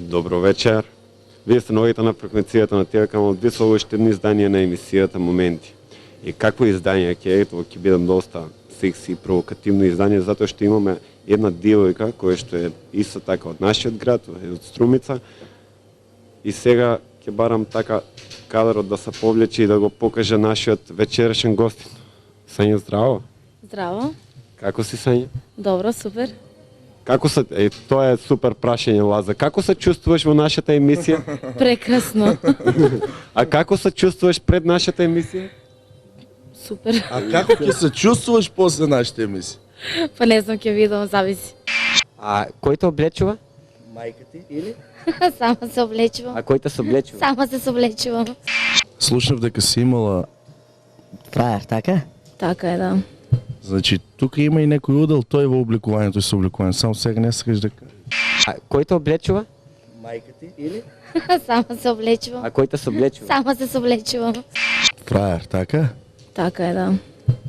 Добро вечер. Вие сте новите на фреквенцијата на Телеканал 2 со уште едно издание на емисијата Моменти. И какво издание ќе е, тоа ќе биде доста секси и провокативно издание, затоа што имаме една девојка која што е исто така од нашиот град, од Струмица. И сега ќе барам така кадрот да се повлече и да го покаже нашиот вечерашен гостин. Сања, здраво. Здраво. Како си, Сања? Добро, супер. Како се, тоа е супер прашање, Лаза. Како се чувствуваш во нашата емисија? Прекрасно. А како се чувствуваш пред нашата емисија? Супер. А како ќе се чувствуваш после нашите емисии? Па не знам, ќе видам, зависи. А кој те облечува? Мајка ти или? Сама се облечувам. А кој те се облечува? Сама се облечувам. Слушнав дека си имала, Фраер, така? Така е, да. значи тука има и некој удел тој во обликувањето и со обликување, само сега не сакаш да кажеш. А кој те облечува? Мајка ти или? Сама се облечувам. А кој те се облечува? Сама се облечувам. Фраер, така? Така е, да.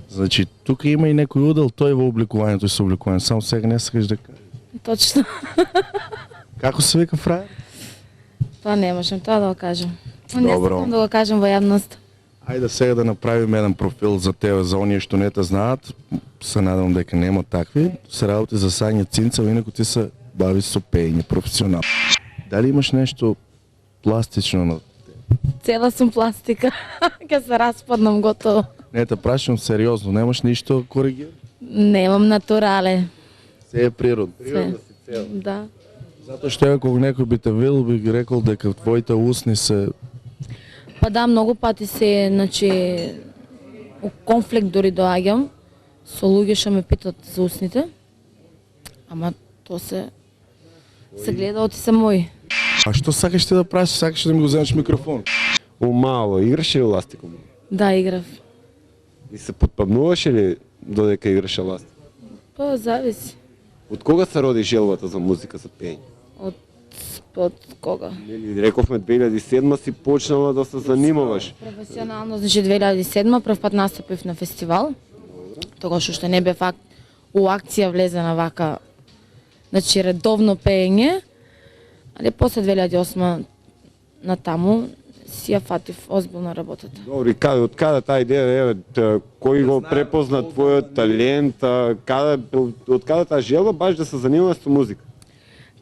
Значи тука има и некој удел тој во обликувањето и со обликување, само сега не сакаш да кажеш. Точно. Како се вика фраер? Па не можам тоа да го кажам. Не Добро. сакам да го кажам во јавност. Ајде сега да направиме еден профил за тебе, за оние што не те знаат. Се надевам дека нема такви. Се работи за Сања Цинцева, инаку ти се бави со пеење професионално. Дали имаш нешто пластично на... Цела сум пластика. Ке се распаднам готово. Не те прашам сериозно, немаш ништо коригира? Немам натурале. Се е природно. Све. Да. Затоа што ако некој би те видел, би ги рекол дека твоите усни се... Па да, многу пати се, значи, у конфликт дори доаѓам со луѓе што ме питат за усните. Ама то се гледа оти се мои. А што сакаш ти да правиш? Сакаш да ми го земеш микрофон? Умало, играш ли еластиком? Да, играв. И се подпамнуваш или додека играш еластик? Па зависи. Од кога се роди желбата за музика, за пење? Од кога? Нели рековме 2007 си почнала да се занимаваш. Професионално, значи 2007 прв пат настапив на фестивал. Тогаш уште не бе факт у акција влезе на вака, значи редовно пеење. Али после 2008 натаму си ја фатив озбилно работата. Добри, од каде таа идеја, кој го препозна твојот талент, од каде таа желба баш да се занимаваш со музика?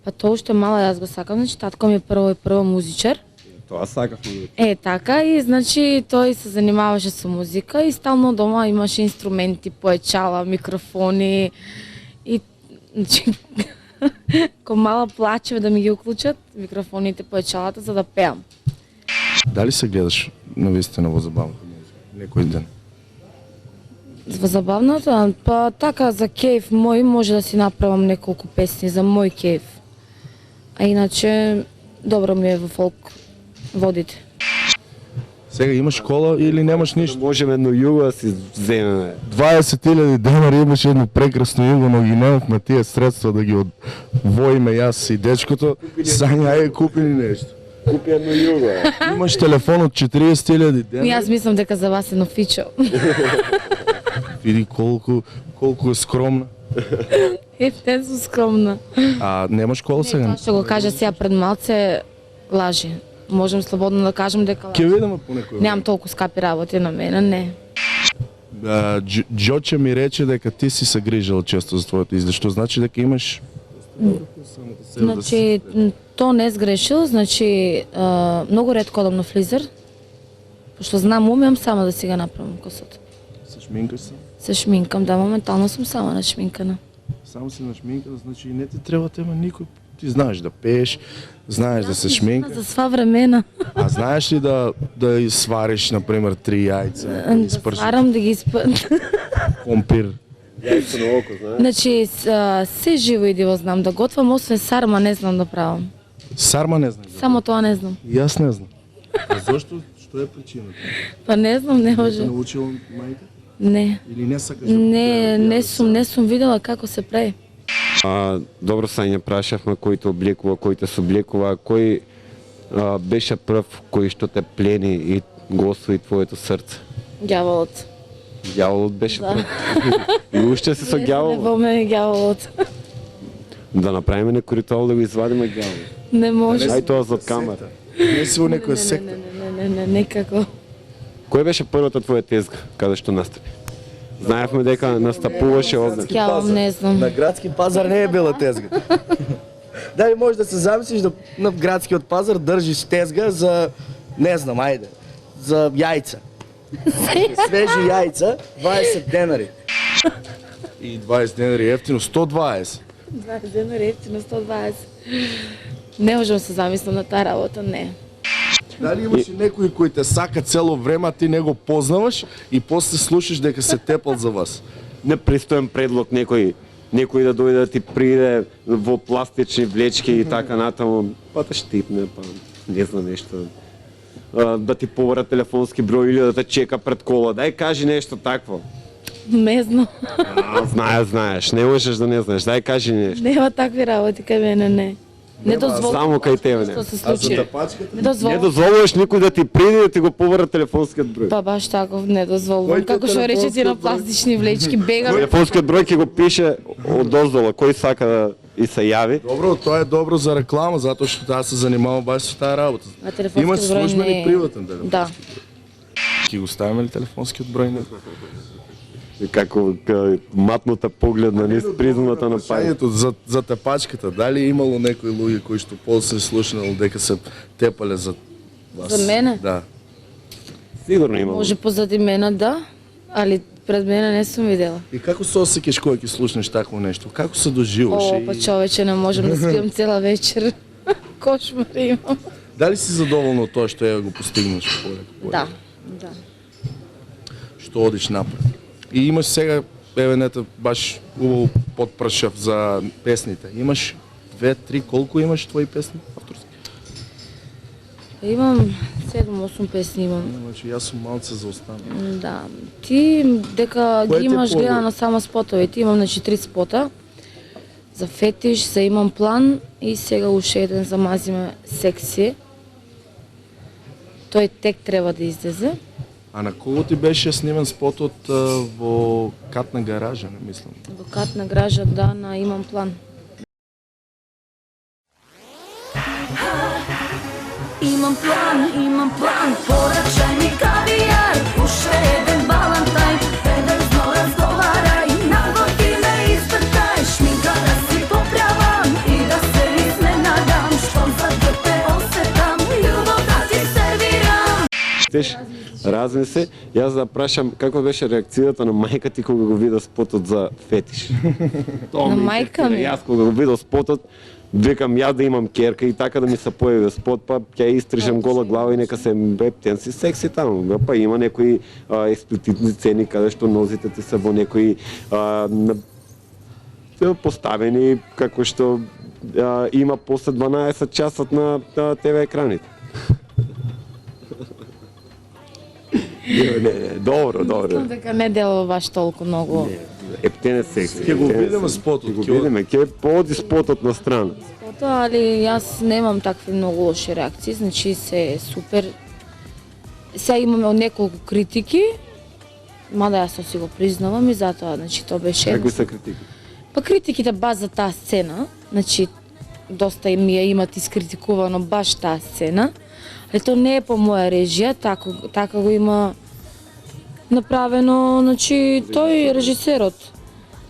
Па тоа уште мала јас го сакам, значи татко ми е прво музичар. Тоа сакавме. Така и значи тој се занимаваше со музика и стално дома имаше инструменти, поечала, микрофони и значи ко мала плачев да ми ги уклучат микрофоните, поечалата за да пеам. Дали се гледаш навистина во забавната музика? Некој ден? Во забавната, па така за кејф мој може да си направам неколку песни за мој кејф. А иначе добро ми е во фолк водите. Сега имаш школа или немаш ништо? Можеме едно југо да си земеме. 20.000 денари имаш едно прекрасно југо, но ги немавме тие средства да ги одвоиме јас и дечкото. Сања, ајде купи ни нешто. Купи едно југо. Имаш телефон од 40.000 И денари. јас мислам дека за вас е нофичо. Види колку е скромна. Не сум скромна. А немаш школа сега? Тоа што го кажа сега пред малце лажи. Можам слободно да кажам дека Ќе видиме по некој. немам толку скапи работи на мене, не. Џоче ми рече дека ти си се грижала често за твоето изде, што значи дека имаш... Значи, то не сгрешил, значи многу ретко одам на флизер, пошто знам, умеам сама да си го направам косата. Се шминкаш се? Се шминкам, да, моментално сум сама нашминкана. Само си нашминкана, значи не ти треба тема никој. Ти знаеш да пееш, знаеш да се шминкаш. За сва времена. А знаеш ли да свариш, например, 3 јајца, да Да испршиш сварам да ги компир? Јајцо на око, знаеш? Значи, се живо и диво знам да готвам, освен сарма не знам да правам. Сарма не знам. Само тоа не знам. И јас не знам. А зошто? Што е причината? Па не знам, не Те може. научила мајка? Не. Или не сакаш да Не сум видела како се прави. Добро, Сања, прашавме кој те облекува, кој те соблекува, кој беше прв кој што те плени и го освои твоето срце? Ѓаволот. Ѓаволот беше Да. прв. И уште си со Не ѓавол. во мене ѓаволот. Да направиме некој ритуал да го извадиме ѓавол. Не може. Ај тоа зад камера. Не си во некоја секта. Не, некако. Кој беше првата твоја тезга каде што настапи? Знаевме дека настапуваше овде. Ќе не знам. На градски пазар не е била тезга. Дали можеш да се замислиш да на градскиот пазар држиш тезга за, не знам, ајде, за јајца. Свежи јајца, 20 денари. И 20 денари ефтино, 120. 20 денари ефтино, 120. Не можам се замислам на таа работа, не. Дали имаш и некои кои те сака цело време, а ти не го познаваш и после слушаш дека се тепал за вас? Непристоен предлог некој да дојде да ти приде во пластични влечки и така натаму, па те штипне, па не знам нешто. Да ти побара телефонски број или да те чека пред кола. Дај кажи нешто такво. Не знам. Знаеш, не можеш да не знаеш. Дај кажи нешто. Нема такви работи кај мене, не. Не дозволувам. Само кај тебе не. Што се А за случи? тапачката? Не Не дозволувам. дозволуваш никој да ти приде да ти го побара телефонскиот број. Па баш таков не дозволувам. Кој те Како што рече ти на телефонскиот број? пластични влечки, бегам. Телефонскиот број ќе го пише од доздола, кој сака да и се јави. Добро, тоа е добро за реклама, затоа што таа се занимава баш со таа работа. А телефонскиот Имаш број службен не и е- приватен телефон. Да. Ќе го ставиме ли телефонскиот број? И како матната погледна низ призмата на пај. Прашањето за тепачката, дали е имало некои луѓе кои што после слушнало дека се тепале за вас? За мене? Да. Сигурно има. Може позади мене да, али пред мене не сум видела. И како се осеќаш кога ќе слушнеш такво нешто? Како се доживуваш? О, па човече, не можам да спијам цела вечер. Кошмар имам. Дали си задоволна од тоа што го постигнеш полека? Да, да. Што одиш напред? И имаш сега, еве нета, баш убаво потпрашав за песните. Имаш 2-3, колку имаш твои песни авторски? Имам 7-8 песни имам. Значи јас сум малце заостанал. Да. Ти дека Кој ги те имаш поведе? гледано само спотови, ти имам значи 3 спота. За фетиш, за имам план и сега уште еден за мазиме секси. Тој тек треба да излезе. А на кого ти беше снимен спотот во катна гаража, не мислам? Во катна гража, да, на имам план. Имам план, порачај ми кавијар, уште еден балантај, еден разговарај, наготи ме испртај, шминка да си поправам и да се изненадам, штом за те осетам, љубов да ти сервирам. Теш, размисли, јас да прашам каква беше реакцијата на мајка ти кога го вида спотот за фетиш. На мајка ми? Јас кога го видов спотот, викам ја да имам керка и така да ми се појави спот, па ќе ја истрижам гола глава и нека се бептен си секси таму. Па има некои експлицитни сцени каде што нозите ти се во некои поставени како што има после 12 часот на ТВ екраните. Не, добро. Мислам дека не делува баш толку многу. Ептен е секси. Ќе го видиме спотот, Ќе го ќе видиме, ќе поди спотот на страна. Фото, али јас немам такви многу лоши реакции, значи се е супер. Сега имаме неколку критики, мада јас си го признавам и затоа, значи тоа беше Какви се критики? Па критиките баш за таа сцена, значи доста ми ја имат искритикувано баш таа сцена, али тоа не е по моја режија, така го има направено, значи тој режисерот.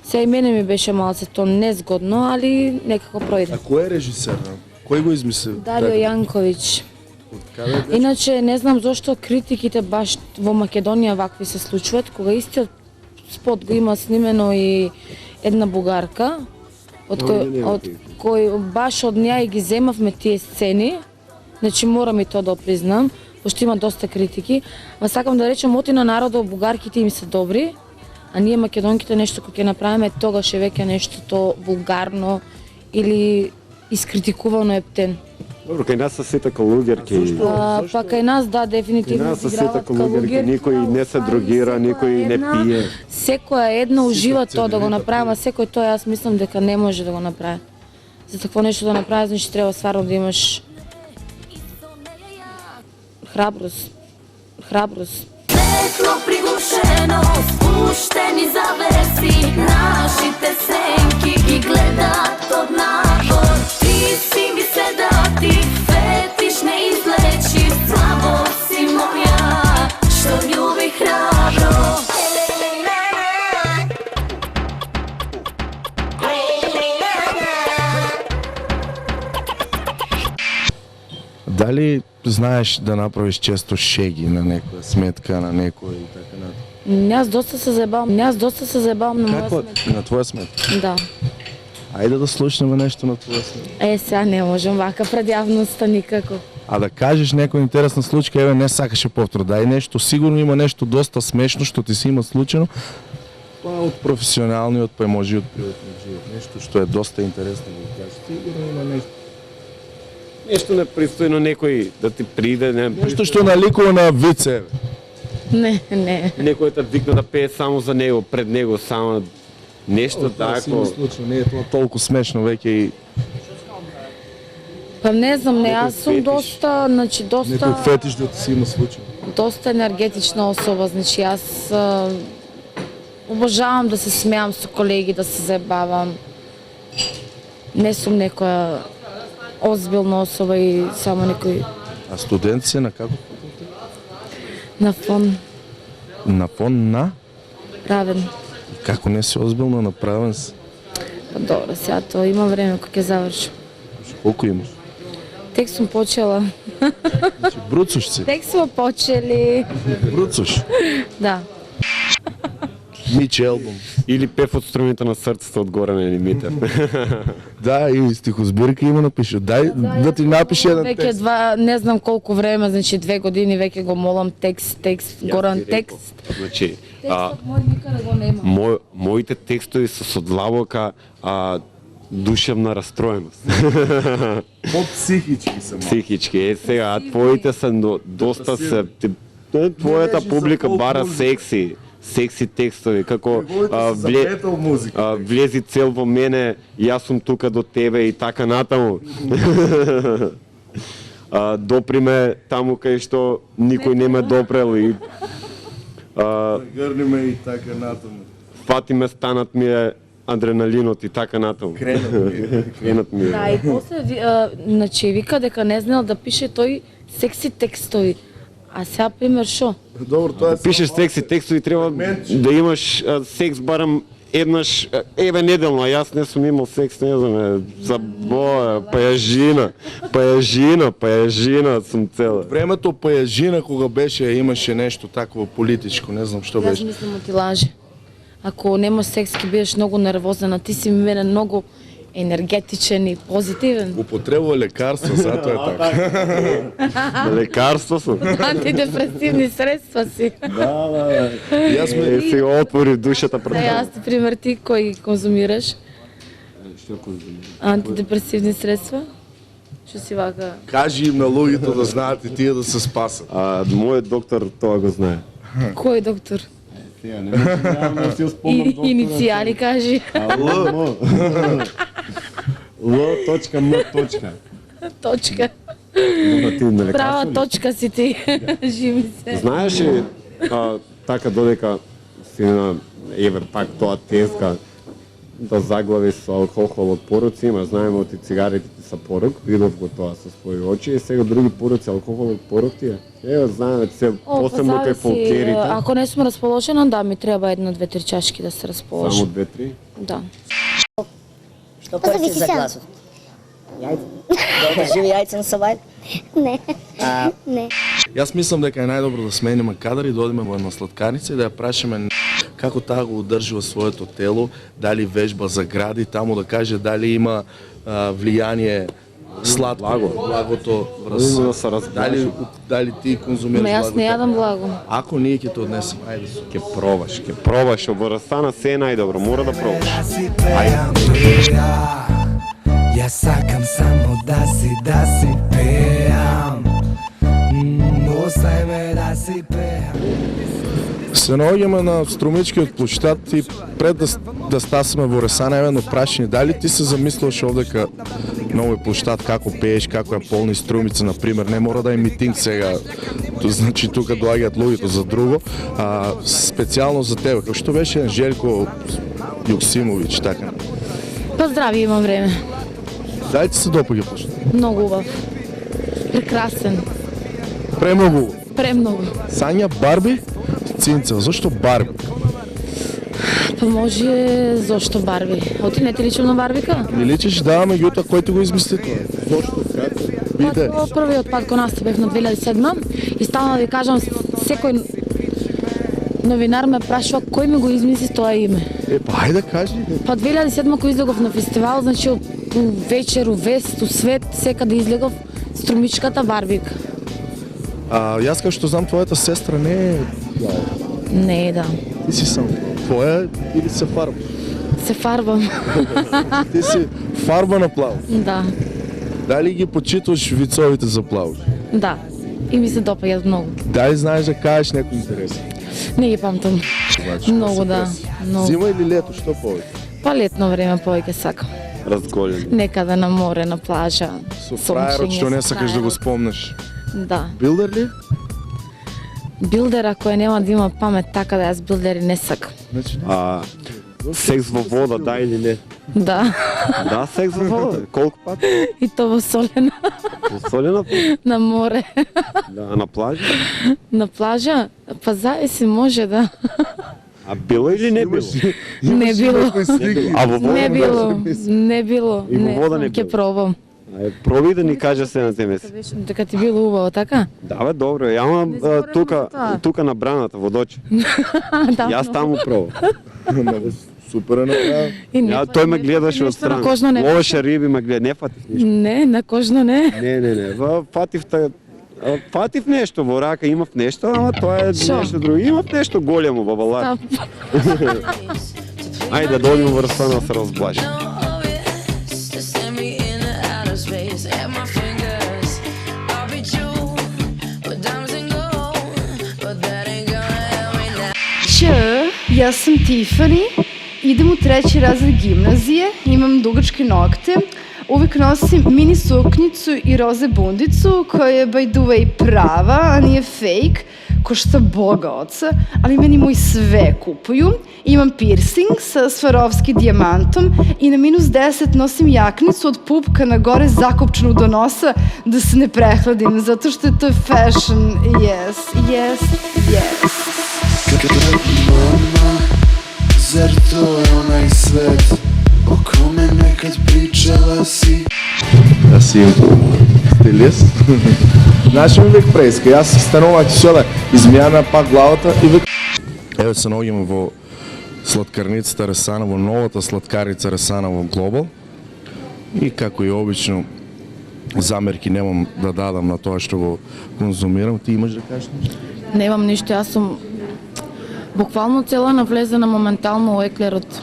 Сега и мене ми беше малце тоа незгодно, али некако А пројде. кој е режисер? Кој го измисли? Дарио Јанковиќ. Каде беше? Иначе не знам зошто критиките баш во Македонија вакви се случуваат, кога истиот спот го има снимено и една бугарка, од кој баш од неа и ги земавме тие сцени, значи морам и тоа да признам, пошто има доста критики, ма сакам да речем оти на народот бугарките им се добри, а ние македонките нешто кој ќе направиме тогаш е веќе нешто вулгарно или искритикувано ептен. Добро, кај нас се сите калуѓерки. Па кај нас да, Кај дефинитивно нас се сите изиграваат калуѓерки, никој не се другира, никој не пие. Секоја една ужива тоа да го направи, а секој тоа јас мислам дека не може да го направи. За такво нешто да направи, значи треба стварно да имаш храброст. Светло приглушено, спуштени завеси, нашите сенки ги гледат од надвор. Ти си ми се дал Дали знаеш да направиш често шеги на някоя сметка, на някой и така нататък? Аз доста се заебавам на моя Каква? сметка. На твоя сметка? Да. Айде да слушнем нещо на твоя сметка. Сега не можем вака пред явността никако. А да кажеш някоя интересна случка, не сакаше повтора. Дай нещо, сигурно има нещо доста смешно, що ти си има случено. Това от професионалниот, па може и от приятниот живот. Нещо, що е доста интересно да кажеш. Сигурно има нещо. Нещо непристойно некој да ти приде, Нещо, що наликува на вице. Не. некој да викне да пее само за него, пред него, само нещо Това си тако. има случва, не е това толкова смешно веќе и Па не знам, не, аз съм фетиш. доста, значи некој доста, фетиш да ти си има случай. доста енергетична особа, значи аз обожавам да се смеям с колеги, да се заебавам. Не съм некоја озбилна особа и само некој А студент си на како? на фон На фон на? правен. Како не си озбилно направен си? Па добро, сега то има време кога ќе завршим. Колко имаш? Тек сум почела. Значи, бруцуш си. Тек сме почели. Бруцуш. Да. Мичи албум. Или пев од струните на срцето одгоре на Димитър. Да, и стихосбирка има напише. Дай да ти напише еден Веќе текст. не знам колку време, значи 2 години веќе го молам текст, горан текст. Значи, Текстот мој никаде го нема. моите текстови се со длабока душевна растроеност. По-психички са малко. Психички. Сега, а твоите са доста се... Твоята беше публика за фолк бара музика. секси текстови, како Неговите са за метал музика. влези цел во мене, јас сум тука до тебе и така натаму. Доприме таму кај што никој не ме допрел и Гърни ме и така натаму. фати ме, станат ми е адреналинот и така натаму. Кренат ми е. Да, и после значи вика дека не знаел да пише тој секси текстови. А сега пример шо? Добро, това е Пишеш секси текстови, треба да имаш секс барем еднаш, неделно, а јас не сум имал секс, не знам, за боја, пајажина сум цела. Времето паяжина, кога беше, имаше нещо такова политичко, не знам що Јас беше. мислам ти лаже. Ако немаш секс, ќе бидеш многу нервозен, а ти си мене многу енергетичен и позитивен. Употребува лекарства, зато е така. Лекарство сум. Антидепресивни средства си. И аз ме... Си отвори душата пред Да, аз ти пример ти кој конзумираш антидепресивни средства? Што си вака? Кажи им на луѓето да знаат и тие да се спасат. Мојот доктор тоа го знае. Кој доктор? Сега, не можам да си спомнам доктора. Иницијали кажи. Л.М. Точка. Нормативна Права лекарство ли? точка си ти. Живи се. Знаеш ли, така додека си на евер пак тоа тезка да заглави со алкохол од поруци, има знаеме оти цигарите ти са порук, видов го тоа со своји очи и сега други поруци алкохол од порок ти е. Ева знаеме се посебно кај фолкерите. Ако не сум расположена, да, ми треба 1-2-3 чашки да се расположам. Само 2-3. Да. Што користиш за гласот? Јајце. Да живи јајце на сабајд? Не. А, Не. Јас мислам дека е најдобро да смениме кадар и да одиме во една сладкарница и да ја прашаме како таа го одржува своето тело, дали вежба за гради, таму да каже дали има влијание сладко, благото врз... Да се разбереш. Дали ти конзумираш Ма јас благото? не јадам благо. Ако ние ќе те однесем, ајде со. Ќе пробаш, оборастана се е најдобро, мора да пробаш. Јас сакам само да си пеам. Остави ме да си пеам. Се наоѓаме на Струмичкиот площад и пред да стасаме во Ресана, евено прашање, дали ти се замислуваш овдека на овој площад, како пееш, како ја полни Струмица, например, не мора да е митинг сега, значи тука доаѓаат луѓето за друго, а специјално за тебе, како што беше Желко Јоксимовиќ, така. Па здрави, имам време. Дали ти се допаѓа площад? Многу убав. Прекрасен. Премногу. Премногу. Сања Барби, Цинцел, зашто Барби? Па може зошто Барби? Оти не ти личам на Барбика? Ми личиш, да, меѓутоа кој ти го измисли тоа? Зошто, како? Биде. Првиот пат кога настапив на 2007 и стално да ви кажам, секој новинар ме прашува кој ми го измисли тоа име. Па ајде кажи. Па 2007 кога излегов на фестивал, значи у вечер, у вест, у свет, секаде излегов струмичката барбика. Јас како што знам твојата сестра не е плава. Не, да. Ти си сам твоја или се фарба? Се фарбам. Ти си фарба на плав. Да, Дали ги почитуваш вицовите за плав? да. И ми се допаѓат многу. Дали знаеш да кажеш некој интерес? Не ги памтам. Значи, Многу, да. Многу. Зима или лето, што повеќе? Па летно време повеќе сакам. Разголен. Некаде на море, на плажа. Со фраерот што не со сакаш да го фраерот. спомнеш. Да. Билдер ли? Билдер, ако нема да има памет така да јас билдери не сакам. Значи, Секс во вода, да или не? Да. Да, секс во вода. Колку пат? И то во солена. Во солена? На море. Да, на плажа? На плажа? Па зависи, може да. А било или не било? Не било. А во вода? Не било. Не било. И во вода не Ќе било. пробам. Ај, проби да ни кажеш се на теме си. Дека ти било убаво, така? Да, бе, добро. Јама зборуваме тука, за тоа. тука на браната, во Доче. Да. Јас таму пробам. супер е направо. И не Ја, фати тој ме нешто гледаше од на страна. кожно не. Ловеше риби, ме гледа, не фатив ништо. Не, на кожно не. Не. Фатив нешто во рака, имав нешто, ама тоа е Шо? нешто друго. Имав нешто големо, бабалак. Ајде да дојдеме во Растана да се разблажи. Č, ja sam Tiffany, idem u 3. razred gimnazije, imam dugačke nokte, uvijek nosim mini suknjicu i roze bundicu koja je by the way prava, a nije fake, košta Boga oca, ali meni moji sve kupuju. Imam piercing sa Swarovski dijamantom i na -10 nosim jaknicu od pupka na gore zakopčanu do nosa da se ne prehladim, zato što je to fashion, yes. Mama, zar to je onaj svet o kome nekad pričala si? Јас си стилист. Знаеш ми век преска, јас си станувах села, измјана пак главата и век... Ево се наоѓаме во сладкарницата Ресана, во новата сладкарница Ресана во Глобал. И како и обично, замерки немам да дадам на тоа што го конзумирам. Ти имаш да кажеш нешто? Немам ништо, јас сум буквално цела навлезена моментално у еклерот.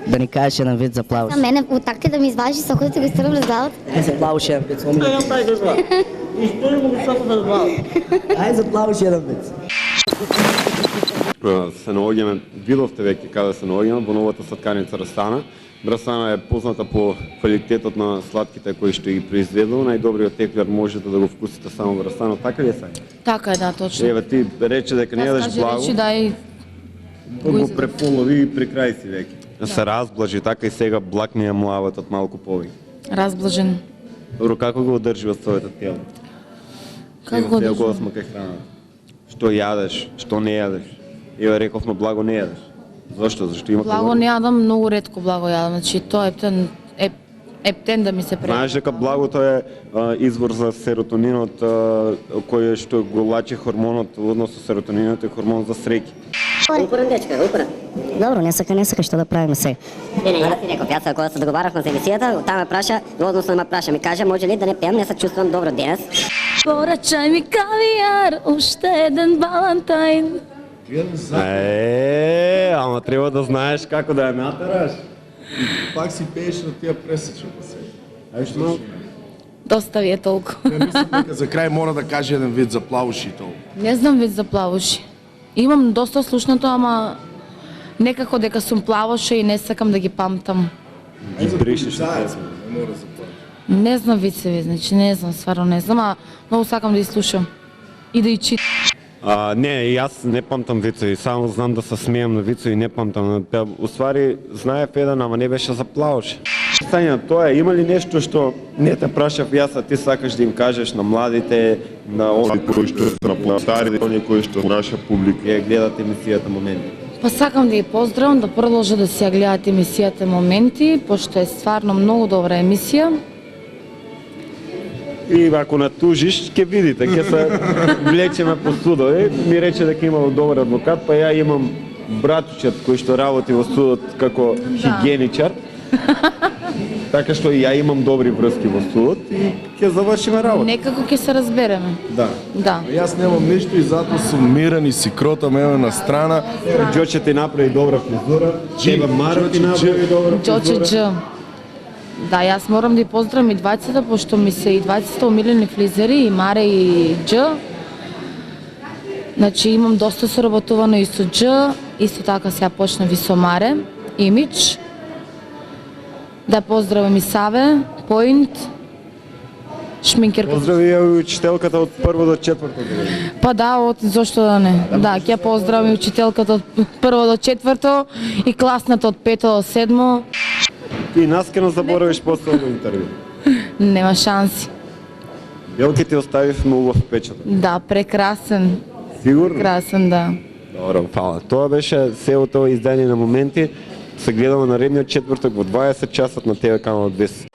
Да ни кажеш еден вид за плаваш. На мене от такте да ми изважи соковете, го стървам раздават. За плаваш еден вид. Не направи да знам. Изпори му го сокове да плаваш. Ай за плаваш еден вид. Се наоѓаме, видовте веќе каде се наоѓаме, во новата сладкарница Растана. Растана е позната по квалитетот на сладките кои што ги произведува. Најдобриот еклер можете да го вкусите само во Растана, така ли е сега? Така е, да, точно. Еве ти рече дека не јадеш благо. Речи да и Го преполови и при крај си веќе. Се разблажи, така и сега блакни ја млаватот малку повеќе. разблажен. Добро, како го одржи во своето тело? Како го Еве држам? го смака храната. Што јадеш, што не јадеш? Еве рековме благо не јадеш. Зошто? Зашто има Благо не јадам, многу ретко благо јадам. Значи тоа е ептен да ми се пред. Знаеш дека благото е извор за серотонинот, кој е што го лачи хормонот, односно серотонинот е хормон за среќа. Упорен дечка, упорен. Добро, не сака што да правиме сега. Не, јас ти реков, јас кога се договаравме за емисијата, таа ме праша, односно ме праша, ми каже може ли да не пеам, не се чувствувам добро денес. Порачај ми кавијар, уште еден балантајн. Ама треба да знаеш како да ја натераш. Пак си пееш на тия пресече па се. Ај што? Доста ви е толку. Не мислам дека за крај мора да каже еден вид за плавуши и тоа. Не знам вид за плавуши. Имам доста слушнато, ама некако дека сум плавоша и не сакам да ги памтам. Ги бришеш на песма. Не мора за плавуши. Не знам вицеви, значи не знам, стварно не знам, а многу сакам да ги слушам. И да ги читам. Не, и јас не памтам вицеви, само знам да се смеам на вицеви, не памтам. Уствари, знаев еден, ама не беше за плавош. Стања, тоа е, има ли нешто што не те прашав јас, а ти сакаш да им кажеш на младите, на оние кои што се на старите, оние кои што наша публика ја гледат емисијата моменти? Па сакам да ги поздравам, да продолжат да си ја гледаат емисијата моменти, пошто е стварно многу добра емисија. И ако натужиш, ќе видите, ќе се влечеме по судови. Ми рече дека имало добар адвокат, па ја имам братчет кој што работи во судот како хигиеничар. Така што и ја имам добри врски во судот и ќе завршиме работа. Некако ќе се разбереме. Да. Да. Јас немам ништо и затоа сум мирен и си кротам еве на страна. Џоче ти направи добра фризура, Чеба Маро ти направи добра Џоче фризура. Дж. Да, јас морам да ја поздравам и двајцата, пошто ми се и двајцата омилени флизери, и Маре и Дж. Значи имам доста соработувано и со Дж, исто така сега почнав и со Маре, Имидж. Да поздравам и Саве, Поинт, шминкерка. Поздрави ја и учителката од прво до четврто година. Па да, зошто да не? Да, ќе поздравам и учителката од прво до четврто и класната од пето до седмо. Ти наскено заборавиш после интервју. Нема шанси. Белки ти оставивме убав впечаток. Да, прекрасен. Сигурно? Красен, да. Добро, фала. Тоа беше се од тоа издание на моменти. Се гледаме наредниот четврток во 20 часот на ТВ канал 2.